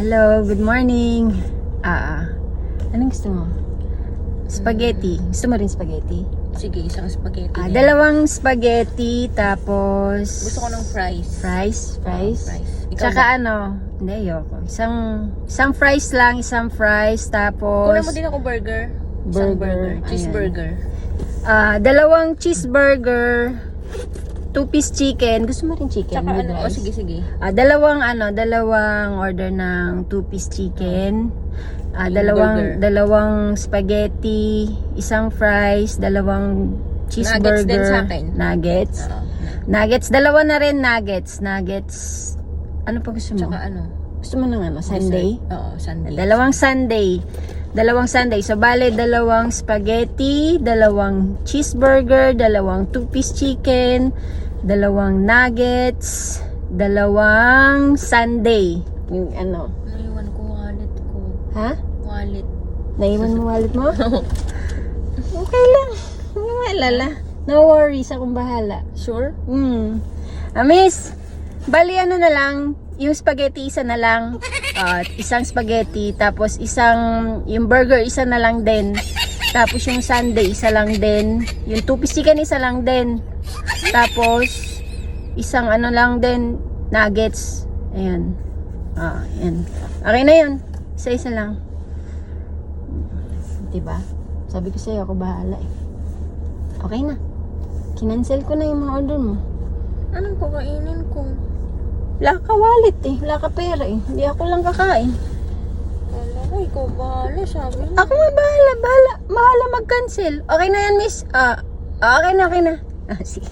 Hello, good morning. Anong gusto mo? Spaghetti. Gusto mo rin spaghetti? Sige, isang spaghetti. Dalawang spaghetti, tapos... Gusto ko ng fries. Fries? Fries. Ikaw Tsaka ba? ano? Hindi, ayoko. Isang fries lang, isang fries, tapos... Kunan mo din ako burger. Isang burger. Ayan. Cheeseburger. Dalawang cheeseburger, 2-piece chicken. Gusto mo rin chicken? Tsaka with ano? rice? Sige. Dalawang order ng 2-piece chicken. Dalawang spaghetti, isang fries, dalawang cheeseburger. Nuggets din sa akin. Nuggets. Oo. Nuggets, dalawa na rin nuggets. Ano pa gusto mo? Tsaka ano? Gusto mo ng sundae? Oo, sundae. Dalawang sundae. So, bale, dalawang spaghetti, dalawang cheeseburger, dalawang 2-piece chicken, dalawang nuggets, dalawang sundae. Yung ano? Naiwan ko wallet ko. Ha? Wallet. Naiwan mo wallet mo? Okay lang. Huwag mo alala. No worries, akong bahala. Sure? Miss, bali ano na lang, yung spaghetti isa na lang. Isang spaghetti, tapos yung burger isa na lang din. Tapos yung sundae isa lang din. Yung 2-piece chicken isa lang din. Tapos isang ano lang din, nuggets. Ayan. Ayan. Okay na yun. Isa-isa lang. Diba? Sabi ko sa'yo, ako bahala eh. Okay na. Kinancel ko na yung mga order mo. Anong kakainin ko? Wala ka wallet eh. Wala ka pera eh. Hindi ako lang kakain. Wala ko, ikaw bahala, sabi mo. Ako nga bahala mag-cancel. Okay na yan, miss. Okay na. Sige.